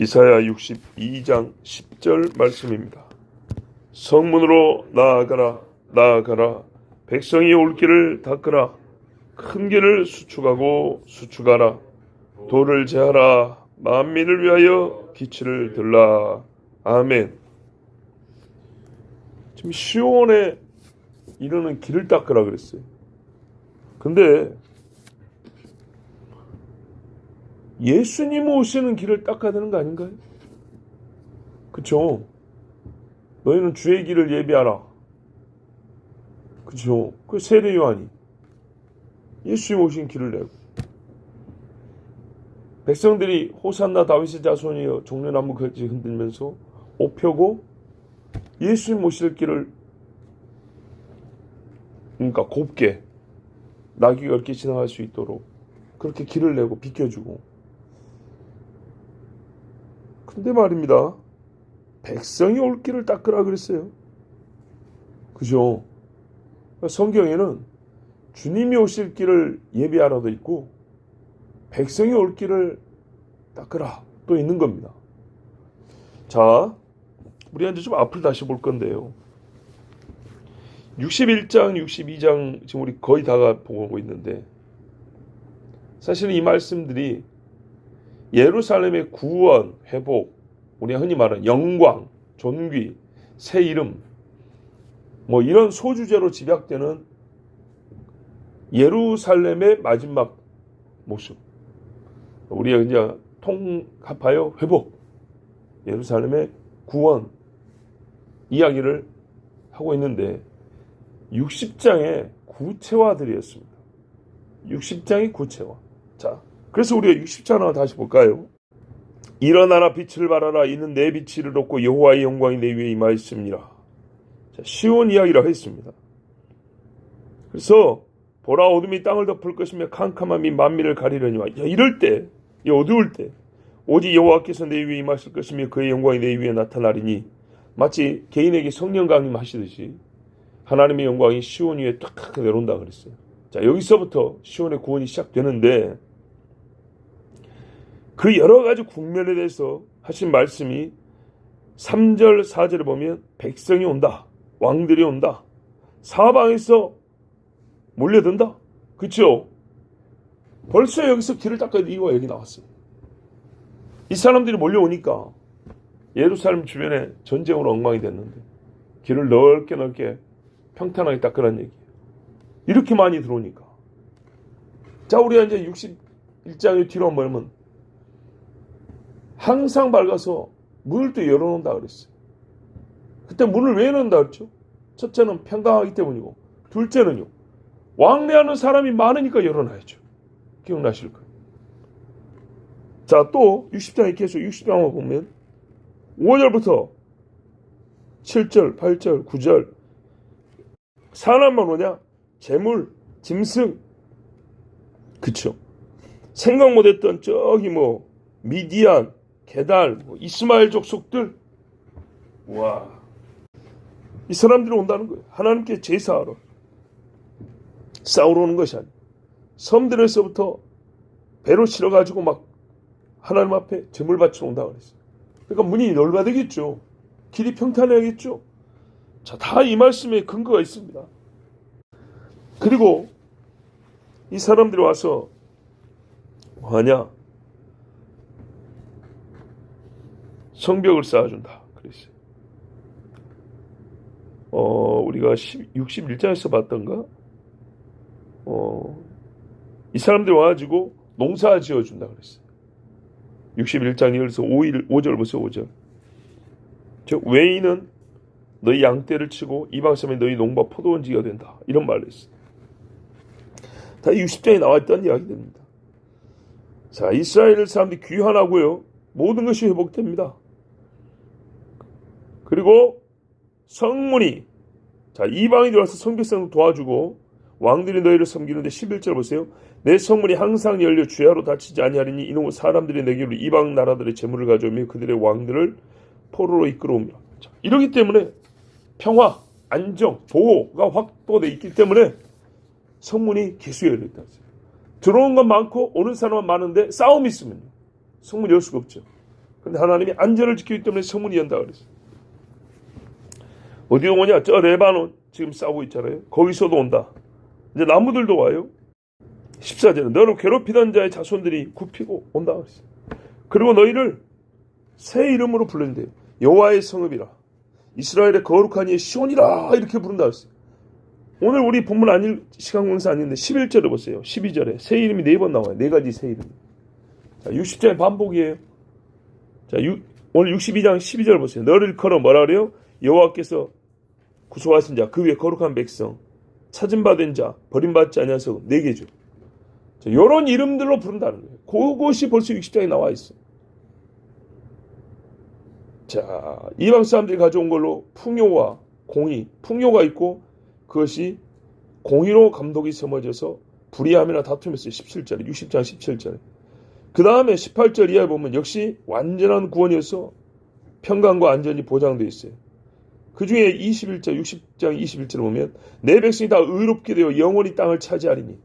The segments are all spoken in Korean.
이사야 62장 10절 말씀입니다. 성문으로 나아가라 나아가라, 백성이 올 길을 닦으라, 큰 길을 수축하고 수축하라, 돌을 제하라, 만민을 위하여 기치를 들라. 아멘. 지금 시온에 이르는 길을 닦으라 그랬어요. 근데 예수님 오시는 길을 닦아야 되는 거 아닌가요? 그쵸? 너희는 주의 길을 예비하라. 그쵸? 그 세례 요한이 예수님 오신 길을 내고, 백성들이 호산나 다윗의 자손이여 종려나무 같이 흔들면서 옷 펴고 예수님 오실 길을, 그러니까 곱게 나귀가 이렇게 지나갈 수 있도록 그렇게 길을 내고 비켜주고. 근데 말입니다, 백성이 올 길을 닦으라 그랬어요. 그죠? 성경에는 주님이 오실 길을 예비하라도 있고 백성이 올 길을 닦으라 또 있는 겁니다. 자, 우리 이제 좀 앞을 다시 볼 건데요. 61장, 62장 지금 우리 거의 다 보고 있는데, 사실은 이 말씀들이 예루살렘의 구원, 회복, 우리가 흔히 말하는 영광, 존귀, 새 이름, 뭐 이런 소주제로 집약되는 예루살렘의 마지막 모습, 우리가 이제 통합하여 회복, 예루살렘의 구원 이야기를 하고 있는데, 60장의 구체화들이었습니다. 60장의 구체화. 자, 그래서 우리가 60장 다시 볼까요? 일어나라, 빛을 발하라, 이는 내 빛이 이르렀고 여호와의 영광이 내 위에 임하였습니다. 자, 시온 이야기라고 했습니다. 그래서 보라, 어둠이 땅을 덮을 것이며 캄캄함이 만민을 가리려니와. 이럴 때, 이 어두울 때 오직 여호와께서 내 위에 임하실 것이며 그의 영광이 내 위에 나타나리니, 마치 개인에게 성령 강림하시듯이 하나님의 영광이 시온 위에 탁 내려온다 그랬어요. 자, 여기서부터 시온의 구원이 시작되는데, 그 여러 가지 국면에 대해서 하신 말씀이 3절 4절에 보면 백성이 온다, 왕들이 온다, 사방에서 몰려든다. 그렇죠? 벌써 여기서 길을 닦아야 될 이유가 여기 나왔어요. 이 사람들이 몰려오니까 예루살렘 주변에 전쟁으로 엉망이 됐는데 길을 넓게 평탄하게 닦으라는 얘기예요. 이렇게 많이 들어오니까. 자, 우리가 이제 61장의 뒤로 한번 보면 항상 밝아서 문을 또 열어놓는다 그랬어요. 그때 문을 왜 열어놓는다 그랬죠? 첫째는 평강하기 때문이고, 둘째는요, 왕래하는 사람이 많으니까 열어놔야죠. 기억나실 거예요. 자, 또 60장에 계속 60장을 보면 5절부터 7절, 8절, 9절 사람만 오냐? 재물, 짐승, 그쵸? 생각 못했던 저기 뭐 미디안, 게달, 뭐 이스마엘 족속들, 와, 이 사람들이 온다는 거예요. 하나님께 제사하러 싸우러 오는 것이 아니에요. 섬들에서부터 배로 실어가지고 막 하나님 앞에 제물 바치러 온다 그랬어요. 그러니까 문이 열받겠죠. 길이 평탄해야겠죠. 자, 다 이 말씀에 근거가 있습니다. 그리고 이 사람들이 와서 뭐하냐? 성벽을 쌓아준다 그랬어요. 우리가 61장에서 봤던가? 이 사람들이 와가지고 농사 지어준다 그랬어요. 61장 1절에서 5절 보세요. 5절. 즉, 외인은 너희 양떼를 치고 이방 사람이 너희 농과 포도원지가 된다, 이런 말을 했어요. 다 60장에 나와있던 이야기들입니다. 자, 이스라엘 사람들이 귀환하고요, 모든 것이 회복됩니다. 그리고 성문이, 자, 이방인이 들어와서 성백성을 도와주고 왕들이 너희를 섬기는데 11절 보세요. 내 성문이 항상 열려 주야로 닫히지 아니하리니 이는 사람들이 내게로 이방 나라들의 재물을 가져오며 그들의 왕들을 포로로 이끌어옵니다. 자, 이러기 때문에 평화, 안정, 보호가 확보되어 있기 때문에 성문이 계속 열려있다. 들어오는 건 많고 오는 사람은 많은데 싸움이 있으면 성문이 열 수가 없죠. 근데 하나님이 안전을 지키기 때문에 성문이 연다 그랬어요. 어디로 오냐? 저 레바논 지금 싸우고 있잖아요. 거기서도 온다. 이제 나무들도 와요. 14절에 너를 괴롭히던 자의 자손들이 굽히고 온다 그랬어요. 그리고 너희를 새 이름으로 불른대요. 여호와의 성읍이라, 이스라엘의 거룩한 이의 시온이라, 이렇게 부른다 그랬어요. 오늘 우리 본문 아닐 시간 공사 아닌데 11절에 보세요. 12절에 새 이름이 4번 나와요. 4가지 새 이름. 자, 60장의 반복이에요. 자, 오늘 62장 12절 보세요. 너를 걸어 뭐라 그래요? 여호와께서 구속하신 자, 그 위에 거룩한 백성, 찾음받은 자, 버림받지 아니한 성 4개죠. 자, 이런 이름들로 부른다는 거예요. 그것이 벌써 60장에 나와 있어요. 자, 이방 사람들이 가져온 걸로 풍요와 공의, 풍요가 있고 그것이 공의로 감독이 세워져서 불의함이나 다툼했어요. 17절에, 60장 17절에. 그 다음에 18절 이하에 보면 역시 완전한 구원이어서 평강과 안전이 보장되어 있어요. 그 중에 21절, 60장 21절을 보면 내 백성이 다 의롭게 되어 영원히 땅을 차지하리니,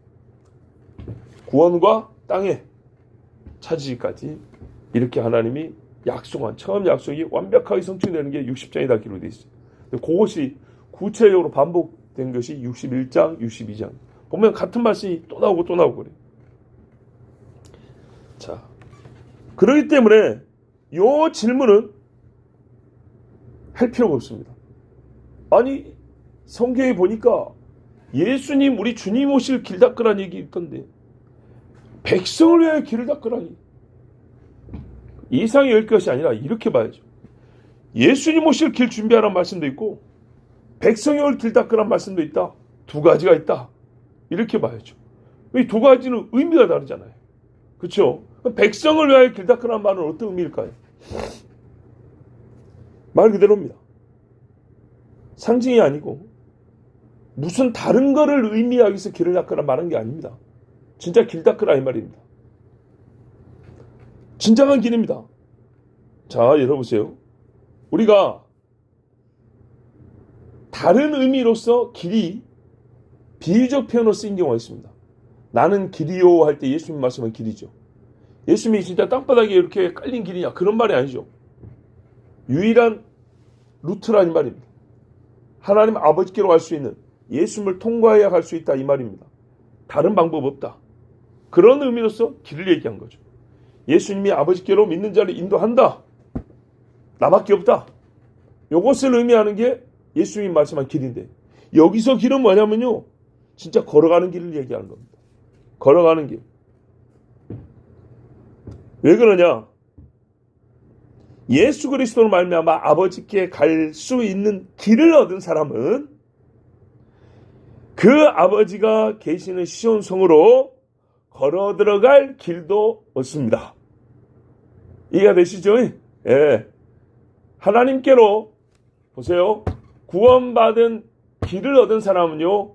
구원과 땅의 차지까지 이렇게 하나님이 약속한 처음 약속이 완벽하게 성취되는 게 60장에 다 기록되어 있어요. 그것이 구체적으로 반복된 것이 61장, 62장. 보면 같은 말씀이 또 나오고 또 나오고 그래요. 자, 그렇기 때문에 이 질문은 할 필요가 없습니다. 아니, 성경에 보니까 예수님, 우리 주님 오실 길 닦으라는 얘기 있던데 백성을 위하여 길을 닦으라니, 이상이 열 것이 아니라 이렇게 봐야죠. 예수님 오실 길 준비하라는 말씀도 있고 백성이 올 길 닦으라는 말씀도 있다. 2가지가 있다. 이렇게 봐야죠. 이 2가지는 의미가 다르잖아요. 그렇죠? 백성을 위하여 길 닦으라는 말은 어떤 의미일까요? 말 그대로입니다. 상징이 아니고 무슨 다른 거를 의미하기 위해서 길을 닦으라 말한 게 아닙니다. 진짜 길 닦으라 이 말입니다. 진정한 길입니다. 자, 열어보세요. 우리가 다른 의미로서 길이 비유적 표현으로 쓰인 경우가 있습니다. 나는 길이요 할 때 예수님 말씀은 길이죠. 예수님이 진짜 땅바닥에 이렇게 깔린 길이냐, 그런 말이 아니죠. 유일한 루트라는 말입니다. 하나님 아버지께로 갈 수 있는, 예수님을 통과해야 갈 수 있다 이 말입니다. 다른 방법 없다. 그런 의미로서 길을 얘기한 거죠. 예수님이 아버지께로 믿는 자를 인도한다. 나밖에 없다. 이것을 의미하는 게 예수님이 말씀한 길인데, 여기서 길은 뭐냐면요, 진짜 걸어가는 길을 얘기하는 겁니다. 걸어가는 길. 왜 그러냐? 예수 그리스도로 말미암아 아버지께 갈 수 있는 길을 얻은 사람은 그 아버지가 계시는 시온성으로 걸어 들어갈 길도 얻습니다. 이해가 되시죠? 예. 하나님께로 보세요. 구원받은 길을 얻은 사람은요,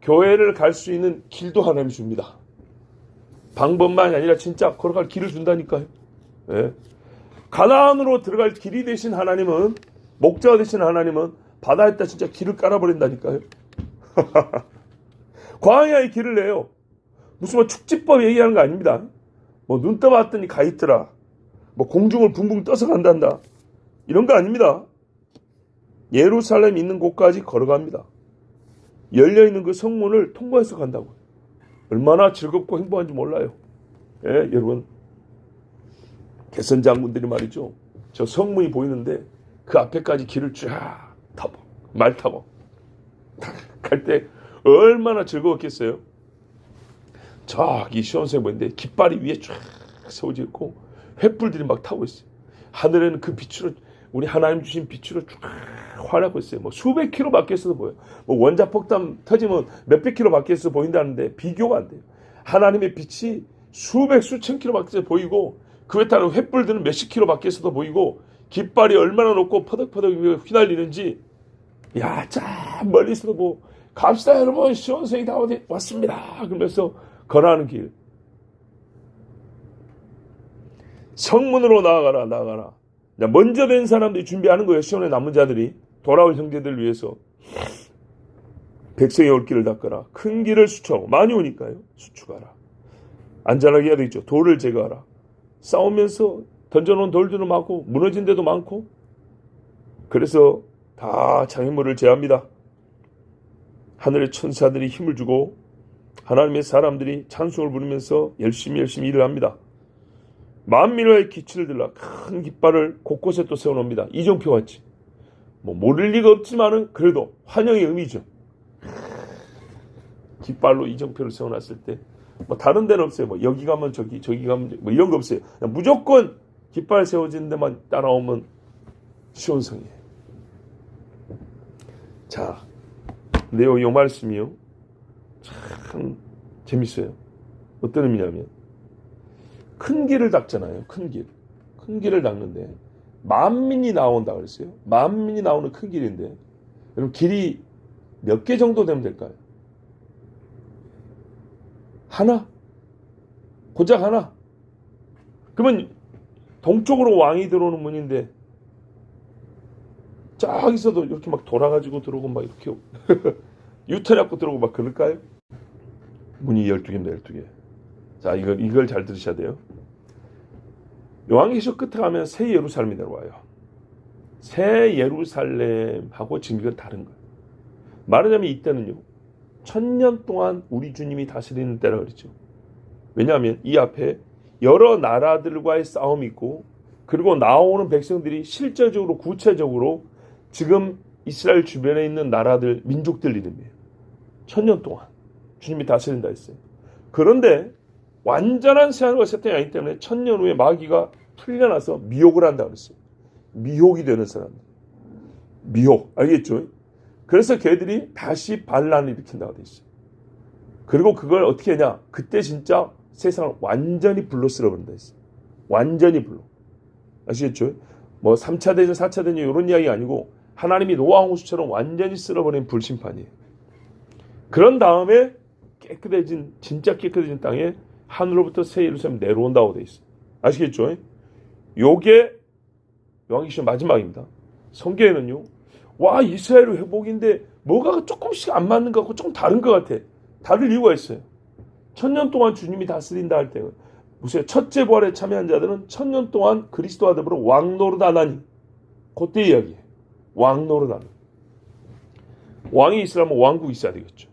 교회를 갈 수 있는 길도 하나님이 줍니다. 방법만이 아니라 진짜 걸어갈 길을 준다니까요. 예. 가나안으로 들어갈 길이 되신 하나님은, 목자가 되신 하나님은 바다에다 진짜 길을 깔아버린다니까요. 광야의 길을 내요. 무슨 뭐 축지법 얘기하는 거 아닙니다. 뭐 눈 떠봤더니 가 있더라, 뭐 공중을 붕붕 떠서 간단다, 이런 거 아닙니다. 예루살렘 있는 곳까지 걸어갑니다. 열려있는 그 성문을 통과해서 간다고요. 얼마나 즐겁고 행복한지 몰라요. 예, 여러분, 개선 장군들이 말이죠, 저 성문이 보이는데 그 앞에까지 길을 쫙 타고 말 타고 갈 때 얼마나 즐거웠겠어요. 저기 시온성에 보이는데 깃발이 위에 쫙 세워져 있고 횃불들이 막 타고 있어요. 하늘에는 그 빛으로, 우리 하나님 주신 빛으로 쫙 환하고 있어요. 뭐 수백 킬로 밖에서도 보여요. 뭐 원자폭탄 터지면 몇백 킬로 밖에서 보인다는데 비교가 안 돼요. 하나님의 빛이 수백 수천 킬로 밖에서 보이고, 그 외에 따른 횃불들은 몇십 킬로 밖에서도 보이고, 깃발이 얼마나 높고 퍼덕퍼덕 휘날리는지, 야, 참 멀리서도 뭐 갑시다 여러분, 시온성이 다 왔습니다 그러면서 걸어가는 길. 성문으로 나아가라, 나아가라. 먼저 된 사람들이 준비하는 거예요. 시온에 남은 자들이 돌아올 형제들을 위해서. 백성의 올 길을 닦아라. 큰 길을 수축하고, 많이 오니까요, 수축하라. 안전하게 해야 되겠죠. 돌을 제거하라. 싸우면서 던져놓은 돌들도 많고 무너진 데도 많고, 그래서 다 장애물을 제합니다. 하늘의 천사들이 힘을 주고 하나님의 사람들이 찬송을 부르면서 열심히 일을 합니다. 만민의 기치를 들라 큰 깃발을 곳곳에 또 세워놓습니다. 이정표 같이. 모를 리가 없지만은 그래도 환영의 의미죠. 깃발로 이정표를 세워놨을 때 다른 데는 없어요. 여기 가면 저기 가면 이런 거 없어요. 그냥 무조건 깃발 세워진 데만 따라오면 시온성이에요. 자, 근데 요 말씀이요, 참 재밌어요. 어떤 의미냐면, 큰 길을 닦잖아요. 큰 길을 닦는데 만민이 나온다 그랬어요. 만민이 나오는 큰 길인데, 여러분 길이 몇 개 정도 되면 될까요? 하나? 고작 하나? 그러면 동쪽으로 왕이 들어오는 문인데 저기서도 이렇게 막 돌아가지고 들어오고 막 이렇게 유턴해갖고 들어오고 막 그럴까요? 문이 12개입니다. 12개. 자, 이걸 잘 들으셔야 돼요. 요한계시록 끝에 가면 새 예루살렘이 들어와요. 새 예루살렘하고 지금 이건 다른 거예요. 말하자면 이때는요, 1000년 동안 우리 주님이 다스리는 때라 그랬죠. 왜냐하면 이 앞에 여러 나라들과의 싸움이 있고, 그리고 나오는 백성들이 실제적으로 구체적으로 지금 이스라엘 주변에 있는 나라들, 민족들 이름이에요. 1000년 동안 주님이 다스린다 했어요. 그런데 완전한 새하늘과 새 땅이 아니기 때문에 1000년 후에 마귀가 풀려나서 미혹을 한다 그랬어요. 미혹이 되는 사람들. 미혹. 알겠죠? 그래서 걔들이 다시 반란을 일으킨다고 돼 있어요. 그리고 그걸 어떻게 하냐? 그때 진짜 세상을 완전히 불로 쓸어버린다 했어요. 완전히 불로. 아시겠죠? 3차 대전, 4차 대전 이런 이야기가 아니고 하나님이 노아 홍수처럼 완전히 쓸어버린 불심판이에요. 그런 다음에 진짜 깨끗해진 땅에 하늘로부터 새 예루살렘 내려온다고 돼 있어요. 아시겠죠? 요게 요한계시록 마지막입니다. 성경에는요, 와, 이스라엘 회복인데 뭐가 조금씩 안 맞는 것 같고 조금 다른 것 같아. 다를 이유가 있어요. 1000년 동안 주님이 다스린다 할 때는 무슨 첫째 부활에 참여한 자들은 1000년 동안 그리스도와 더불어 왕노릇하나니, 그때 이야기예요. 왕노릇하니. 왕이 있으려면 왕국이 있어야 되겠죠.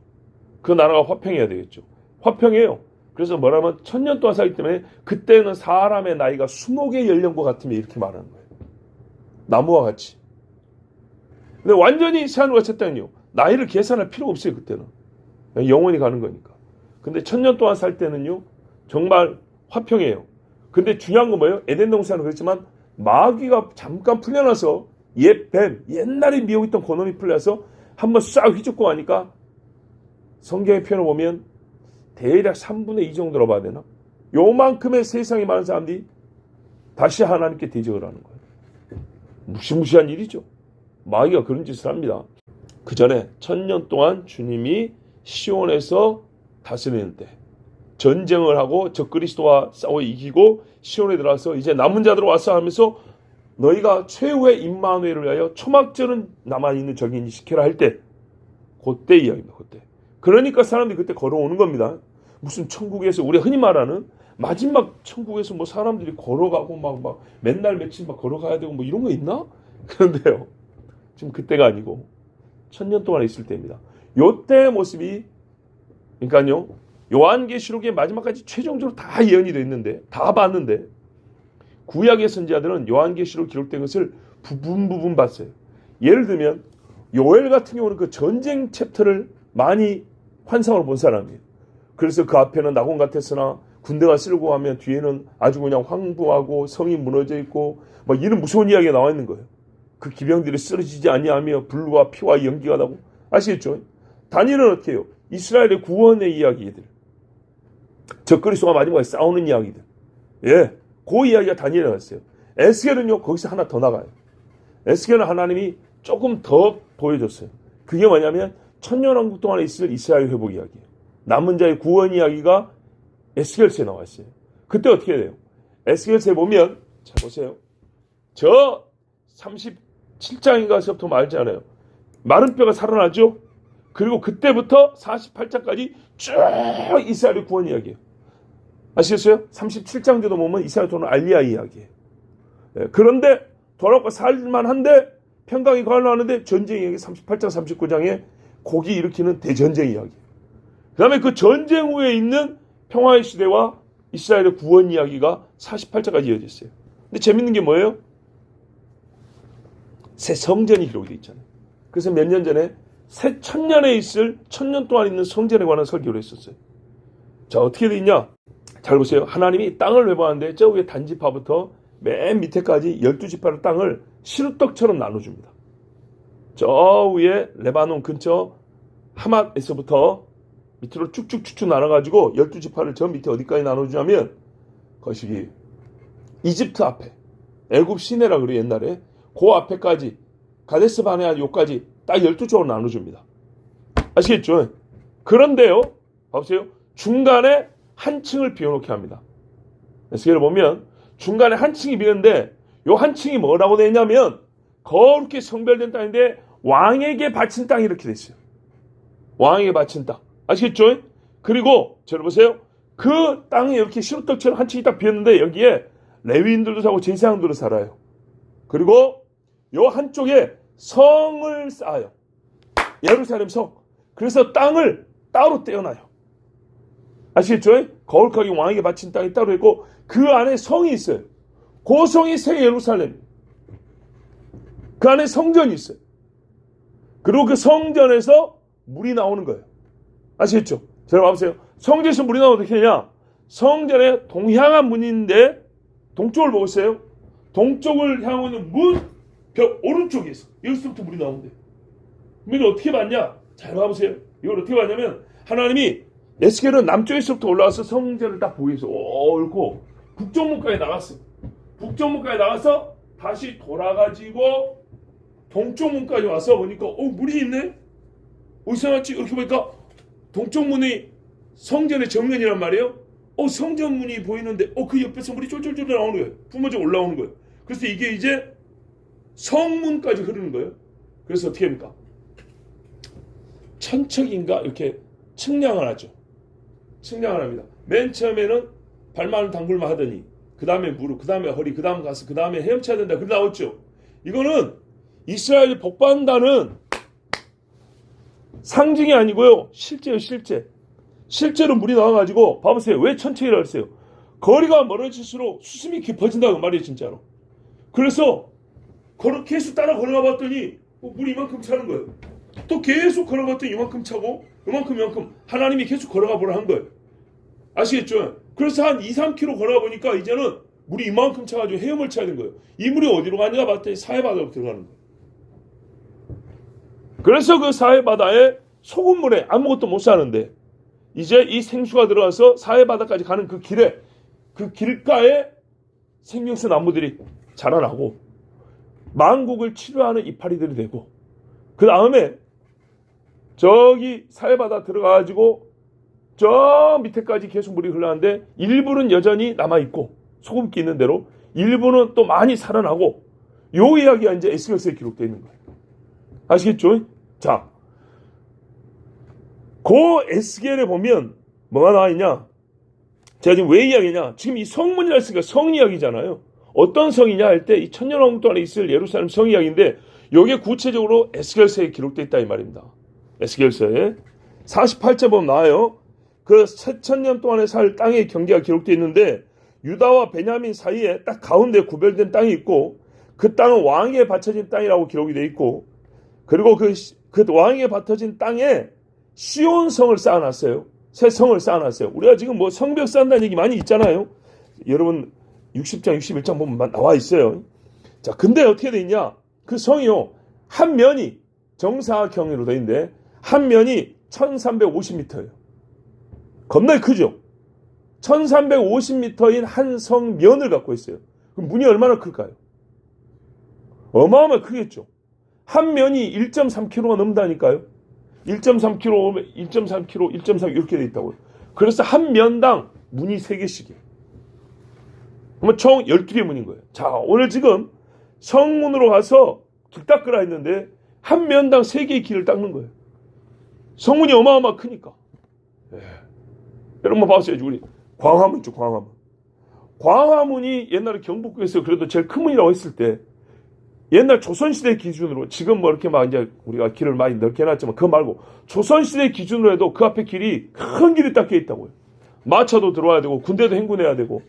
그 나라가 화평해야 되겠죠. 화평해요. 그래서 뭐라면 1000년 동안 살기 때문에 그때는 사람의 나이가 20개의 연령과 같으면 이렇게 말하는 거예요. 나무와 같이. 근데 완전히 새하늘과 새 땅은요, 나이를 계산할 필요가 없어요. 그때는 영원히 가는 거니까. 근데 1000년 동안 살 때는요, 정말 화평해요. 근데 중요한 건 뭐예요? 에덴 동산은 그렇지만 마귀가 잠깐 풀려나서 옛날에 미혹했던 고놈이 풀려서 한번 싹 휘젓고 하니까 성경의 표현을 보면 대략 3분의 2 정도로 봐야 되나? 요만큼의 세상에 많은 사람들이 다시 하나님께 대적을 하는 거예요. 무시무시한 일이죠. 마귀가 그런 짓을 합니다. 그 전에 1000년 동안 주님이 시온에서 다스리는 때 전쟁을 하고 적그리스도와 싸워 이기고 시온에 들어와서 이제 남은 자들 와서 하면서 너희가 최후의 임마누엘을 위하여 초막절은 남아있는 적인이 시켜라 할 때, 그때 이야기입니다. 그때. 그러니까 사람들이 그때 걸어오는 겁니다. 무슨 천국에서 우리가 흔히 말하는 마지막 천국에서 사람들이 걸어가고 막 맨날 며칠 막 걸어가야 되고 이런 거 있나? 그런데요, 지금 그때가 아니고 1000년 동안 있을 때입니다. 요때의 모습이, 그러니까요, 요한계시록의 마지막까지 최종적으로 다 예언이 되어 있는데, 다 봤는데 구약의 선지자들은 요한계시록 기록된 것을 부분 봤어요. 예를 들면 요엘 같은 경우는 그 전쟁 챕터를 많이 환상으로 본 사람이에요. 그래서 그 앞에는 낙원 같았으나 군대가 쓸고 하면 뒤에는 아주 그냥 황부하고 성이 무너져 있고 이런 무서운 이야기가 나와 있는 거예요. 그 기병들이 쓰러지지 아니하며 불과 피와 연기가 나고. 아시겠죠? 다니엘은 어떻게 해요? 이스라엘의 구원의 이야기들, 적그리스도와 마지막에 싸우는 이야기들, 그 이야기가 다니엘에 나왔어요. 에스겔은요, 거기서 하나 더 나가요. 에스겔은 하나님이 조금 더 보여줬어요. 그게 뭐냐면 1000년 왕국 동안에 있을 이스라엘 회복 이야기예요. 남은 자의 구원 이야기가 에스겔서에 나와 있어요. 그때 어떻게 돼요? 에스겔서에 보면, 자 보세요. 저 37장인가서부터 말하잖아요. 마른 뼈가 살아나죠? 그리고 그때부터 48장까지 쭉 이스라엘의 구원 이야기예요. 아시겠어요? 37장 정도 보면 이스라엘 도는 알리야 이야기예요. 그런데 돌아가 살만한데 평강이 가을나는데 전쟁 이야기 38장 39장에 곡이 일으키는 대전쟁 이야기. 그 다음에 그 전쟁 후에 있는 평화의 시대와 이스라엘의 구원 이야기가 48장까지 이어져 있어요. 근데 재밌는 게 뭐예요? 새 성전이 기록이 되어 있잖아요. 그래서 몇 년 전에 새 천년에 있을 천년 동안 있는 성전에 관한 설교를 했었어요. 자, 어떻게 되어 있냐? 잘 보세요. 하나님이 땅을 회복하는데 저 위에 단지파부터 맨 밑에까지 12지파의 땅을 시루떡처럼 나눠줍니다. 저 위에 레바논 근처 하맛에서부터 밑으로 쭉쭉쭉쭉 나눠가지고 12지파를 저 밑에 어디까지 나눠주냐면 거시기 이집트 앞에 애굽 시내라 그래요. 옛날에 그 앞에까지 가데스 바네아 요까지 딱 12쪽으로 나눠줍니다. 아시겠죠? 그런데요, 봐보세요. 중간에 한 층을 비워놓게 합니다. 에스겔을 보면 중간에 한 층이 비는데 요 한 층이 뭐라고 되어 있냐면 거룩히 성별된 땅인데 왕에게 바친 땅이 이렇게 돼 있어요. 왕에게 바친 땅. 아시겠죠? 그리고 저를 그 땅에 이렇게 시루떡처럼 한 층이 딱 비었는데 여기에 레위인들도 살고 제사장들도 살아요. 그리고 요 한쪽에 성을 쌓아요. 예루살렘 성. 그래서 땅을 따로 떼어놔요. 아시겠죠? 거룩하게 왕에게 바친 땅이 따로 있고 그 안에 성이 있어요. 그 성이 새 예루살렘. 그 안에 성전이 있어요. 그리고 그 성전에서 물이 나오는 거예요. 아시겠죠? 자, 봐보세요. 성전에서 물이 나오면 어떻게 되냐? 성전에 동향한 문인데 동쪽을 보고 있어요. 동쪽을 향하고 있는 문, 벽 오른쪽에 있어. 여기서부터 물이 나오는데. 이걸 어떻게 봤냐? 잘 봐보세요. 이걸 어떻게 봤냐면 하나님이 에스겔은 남쪽에서부터 올라와서 성전을 딱 보기 위해서 옳고 북쪽문까지 나갔어요. 북쪽문까지 나가서 다시 돌아가지고 동쪽문까지 와서 보니까 물이 있네? 어디서 났지? 이렇게 보니까 동쪽문이 성전의 정면이란 말이에요. 성전문이 보이는데 그 옆에서 물이 쫄쫄쫄 나오는 거예요. 뿜어져 올라오는 거예요. 그래서 이게 이제 성문까지 흐르는 거예요. 그래서 어떻게 합니까? 천척인가 이렇게 측량을 하죠. 측량을 합니다. 맨 처음에는 발만 담글만 하더니 그 다음에 무릎, 그 다음에 허리, 그 다음 가슴, 그 다음에 헤엄쳐야 된다. 그래 나왔죠. 이거는 이스라엘이 복받는다는 상징이 아니고요. 실제요, 실제. 실제로 물이 나와가지고 봐보세요. 왜 천척이라고 했어요? 거리가 멀어질수록 수심이 깊어진다고 말이에요. 진짜로. 그래서 계속 따라 걸어가 봤더니 물이 이만큼 차는 거예요. 또 계속 걸어봤더니 이만큼 차고 이만큼 하나님이 계속 걸어가 보라 한 거예요. 아시겠죠? 그래서 한 2-3km 걸어가 보니까 이제는 물이 이만큼 차가지고 헤엄을 쳐야 되는 거예요. 이 물이 어디로 가냐 봤더니 사해바다로 들어가는 거예요. 그래서 그 사해바다에 소금물에 아무것도 못 사는데 이제 이 생수가 들어가서 사해바다까지 가는 그 길에 그 길가에 생명수 나무들이 자라나고 만국을 치료하는 이파리들이 되고 그 다음에 저기 사해바다 들어가가지고 저 밑에까지 계속 물이 흘러가는데 일부는 여전히 남아있고 소금기 있는 대로 일부는 또 많이 살아나고 요 이야기가 이제 에스겔서에 기록되어 있는 거예요. 아시겠죠? 자, 그 에스겔에 보면 뭐가 나와 있냐? 제가 지금 왜 이야기냐? 지금 이 성문이라 했으니까 성 이야기잖아요. 어떤 성이냐 할 때 이 천년왕국 동안에 있을 예루살렘 성 이야기인데 여기에 구체적으로 에스겔서에 기록되어 있다 이 말입니다. 에스겔서에 48절 보면 나와요. 그 새천년 동안에 살 땅의 경계가 기록되어 있는데 유다와 베냐민 사이에 딱 가운데 구별된 땅이 있고 그 땅은 왕에게 바쳐진 땅이라고 기록이 되어 있고 그리고 그 왕에게 바쳐진 땅에 시온성을 쌓아놨어요. 새 성을 쌓아놨어요. 우리가 지금 뭐 성벽 쌓는다는 얘기 많이 있잖아요. 여러분 60장 61장 보면 나와 있어요. 자, 근데 어떻게 돼 있냐? 그 성이요. 한 면이 정사각형으로 돼 있는데 한 면이 1350m예요. 겁나게 크죠? 1350m인 한 성면을 갖고 있어요. 그럼 문이 얼마나 클까요? 어마어마하게 크겠죠. 한 면이 1.3km가 넘는다니까요. 1.3km, 1.3km, 1.3 이렇게 돼 있다고요. 그래서 한 면당 문이 3개씩이에요. 그러면 총 12개 문인 거예요. 자, 오늘 지금 성문으로 가서 길 닦으라 했는데 한 면당 3개의 길을 닦는 거예요. 성문이 어마어마하게 크니까. 여러분 봐보세요. 우리 광화문 있죠. 광화문. 광화문이 옛날에 경복궁에서 그래도 제일 큰 문이라고 했을 때 옛날 조선시대 기준으로 지금 뭐 이렇게 막 이제 우리가 길을 많이 넓게 해놨지만 그거 말고 조선시대 기준으로 해도 그 앞에 길이 큰 길이 딱 껴 있다고요. 마차도 들어와야 되고 군대도 행군해야 되고.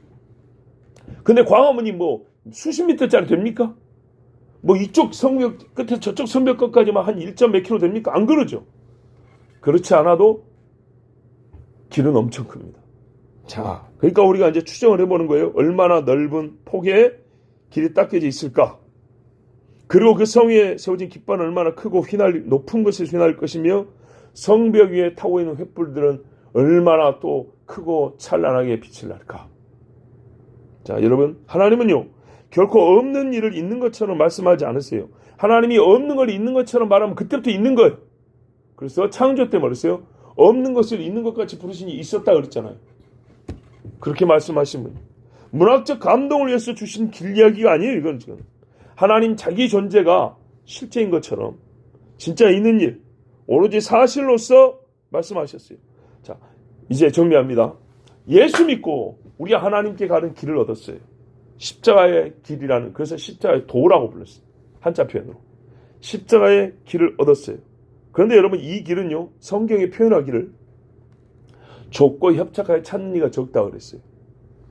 근데 광화문이 뭐 수십 미터짜리 됩니까? 뭐 이쪽 성벽 끝에 저쪽 성벽 끝까지만 한 1점 몇 킬로 됩니까? 안 그러죠. 그렇지 않아도 길은 엄청 큽니다. 자, 그러니까 우리가 이제 추정을 해보는 거예요. 얼마나 넓은 폭에 길이 닦여져 있을까? 그리고 그 성 위에 세워진 깃발은 얼마나 크고 높은 곳에 휘날릴 것이며 성벽 위에 타고 있는 횃불들은 얼마나 또 크고 찬란하게 빛을 날까? 자, 여러분, 하나님은요, 결코 없는 일을 있는 것처럼 말씀하지 않으세요. 하나님이 없는 걸 있는 것처럼 말하면 그때부터 있는 거예요. 그래서 창조 때 말했어요. 없는 것을 있는 것 같이 부르시니 있었다 그랬잖아요. 그렇게 말씀하신 분. 문학적 감동을 위해서 주신 길 이야기가 아니에요. 이건 지금. 하나님 자기 존재가 실제인 것처럼 진짜 있는 일, 오로지 사실로서 말씀하셨어요. 자, 이제 정리합니다. 예수 믿고 우리가 하나님께 가는 길을 얻었어요. 십자가의 길이라는, 그래서 십자가의 도라고 불렀어요. 한자 표현으로. 십자가의 길을 얻었어요. 그런데 여러분, 이 길은요, 성경에 표현하기를 좁고 협착하게 찾는 이가 적다고 그랬어요.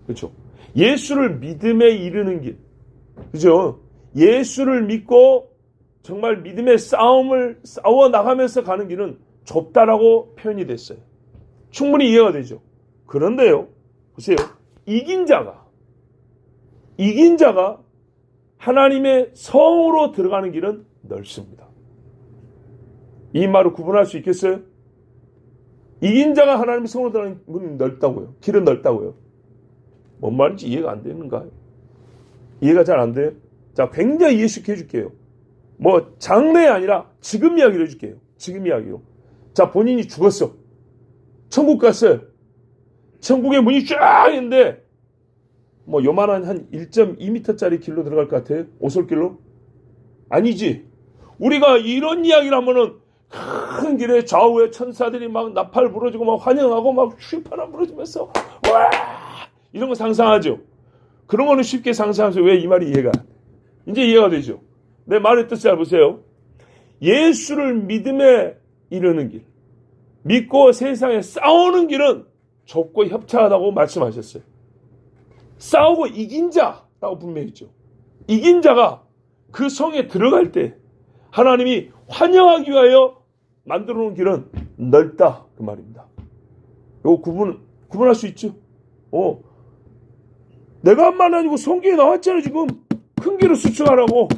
그렇죠? 예수를 믿음에 이르는 길. 그죠? 예수를 믿고 정말 믿음의 싸움을 싸워 나가면서 가는 길은 좁다라고 표현이 됐어요. 충분히 이해가 되죠. 그런데요, 보세요. 이긴 자가 하나님의 성으로 들어가는 길은 넓습니다. 이 말을 구분할 수 있겠어요? 이긴 자가 하나님의 성으로 들어가는 문이 넓다고요. 길은 넓다고요. 뭔 말인지 이해가 안 되는가요? 이해가 잘 안 돼요? 자, 굉장히 이해시켜 줄게요. 뭐 장래이 아니라 지금 이야기를 해줄게요. 지금 이야기요. 자, 본인이 죽었어. 천국 갔어요. 천국의 문이 쫙 있는데 뭐 요만한 한 1.2m짜리 길로 들어갈 것 같아요? 오솔길로? 아니지. 우리가 이런 이야기를 하면은 큰 길에 좌우에 천사들이 막 나팔 부러지고 막 환영하고 막 휘파람 부러지면서 와 이런 거 상상하죠. 그런 거는 쉽게 상상하면서 왜 이 말이 이해가 안 돼? 이제 이해가 되죠. 내 말의 뜻을 잘 보세요. 예수를 믿음에 이르는 길, 믿고 세상에 싸우는 길은 좁고 협착하다고 말씀하셨어요. 싸우고 이긴 자라고 분명히 했죠. 이긴 자가 그 성에 들어갈 때 하나님이 환영하기 위하여 만들어 놓은 길은 넓다 그 말입니다. 이거 구분할 수 있죠. 내가 한 말 아니고 성경에 나왔잖아요. 지금 큰 길을 수축하라고.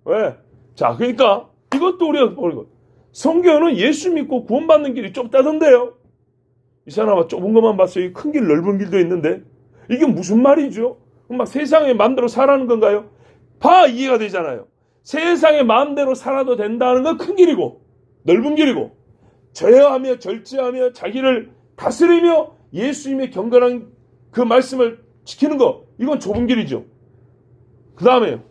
왜? 자, 그러니까 이것도 우리가 보는 것. 성경은 예수 믿고 구원받는 길이 좁다던데요. 이 사람아 좁은 것만 봤어요. 큰 길, 넓은 길도 있는데 이게 무슨 말이죠? 막 세상의 마음대로 살라는 건가요? 이해가 되잖아요. 세상의 마음대로 살아도 된다는 건 큰 길이고 넓은 길이고, 제어하며 절제하며 자기를 다스리며 예수님의 경건한 그 말씀을 지키는 거, 이건 좁은 길이죠. 그 다음에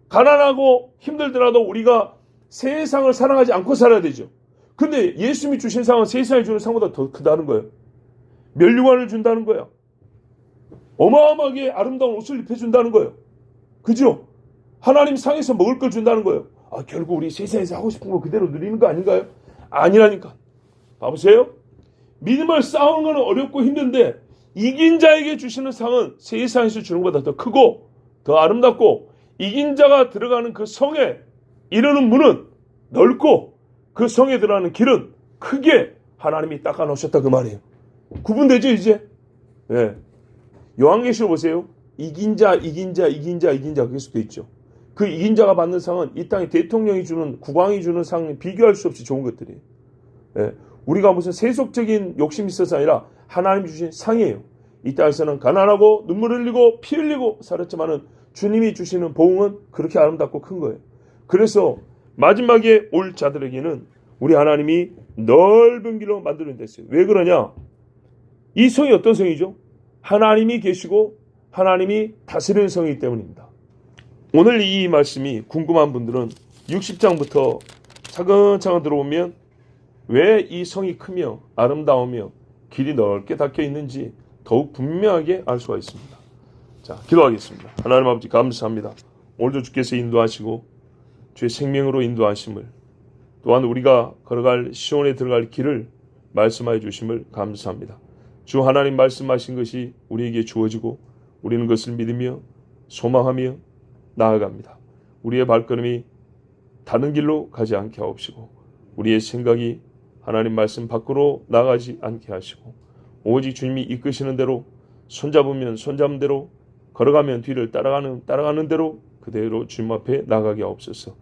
가난하고 힘들더라도 우리가 세상을 사랑하지 않고 살아야 되죠. 근데 예수님이 주신 상은 세상이 주는 상보다 더 크다는 거예요. 면류관을 준다는 거예요. 어마어마하게 아름다운 옷을 입혀준다는 거예요. 그죠? 하나님 상에서 먹을 걸 준다는 거예요. 결국 우리 세상에서 하고 싶은 거 그대로 누리는 거 아닌가요? 아니라니까. 봐보세요. 믿음을 싸우는 건 어렵고 힘든데 이긴 자에게 주시는 상은 세상에서 주는 것보다 더 크고 더 아름답고, 이긴 자가 들어가는 그 성에 이르는 문은 넓고 그 성에 들어가는 길은 크게 하나님이 닦아 놓으셨다 그 말이에요. 구분되죠 이제? 네. 요한계시록 보세요. 이긴 자 그게 수도 있죠. 그 이긴 자가 받는 상은 이 땅에 대통령이 주는, 국왕이 주는 상에 비교할 수 없이 좋은 것들이에요. 네. 우리가 무슨 세속적인 욕심이 있어서 아니라 하나님이 주신 상이에요. 이 땅에서는 가난하고 눈물 흘리고 피 흘리고 살았지만은 주님이 주시는 보응은 그렇게 아름답고 큰 거예요. 그래서 마지막에 올 자들에게는 우리 하나님이 넓은 길로 만들어냈어요. 왜 그러냐? 이 성이 어떤 성이죠? 하나님이 계시고 하나님이 다스리는 성이기 때문입니다. 오늘 이 말씀이 궁금한 분들은 60장부터 차근차근 들어오면 왜 이 성이 크며 아름다우며 길이 넓게 닫혀 있는지 더욱 분명하게 알 수가 있습니다. 자, 기도하겠습니다. 하나님 아버지 감사합니다. 오늘도 주께서 인도하시고 주의 생명으로 인도하심을, 또한 우리가 걸어갈 시온에 들어갈 길을 말씀하여 주심을 감사합니다. 주 하나님 말씀하신 것이 우리에게 주어지고 우리는 그것을 믿으며 소망하며 나아갑니다. 우리의 발걸음이 다른 길로 가지 않게 하옵시고 우리의 생각이 하나님 말씀 밖으로 나가지 않게 하시고 오직 주님이 이끄시는 대로, 손잡으면 손잡은 대로, 걸어가면 뒤를 따라가는 대로 그대로 주님 앞에 나가게 하옵소서.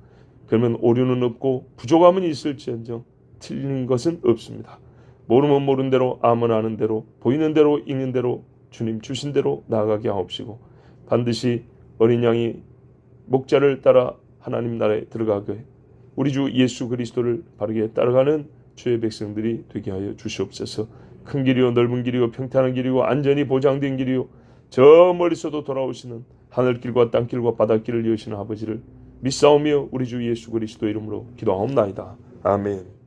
그러면 오류는 없고 부족함은 있을지언정 틀린 것은 없습니다. 모르면 모르는 대로, 아면 아는 대로, 보이는 대로, 읽는 대로 주님 주신 대로 나아가게 하옵시고 반드시 어린 양이 목자를 따라 하나님 나라에 들어가게 우리 주 예수 그리스도를 바르게 따라가는 주의 백성들이 되게 하여 주시옵소서. 큰 길이요 넓은 길이요 평탄한 길이요 안전이 보장된 길이요 저 멀리서도 돌아오시는 하늘길과 땅길과 바닷길을 여시는 아버지를 믿사오며 우리 주 예수 그리스도 이름으로 기도하옵나이다. 아멘.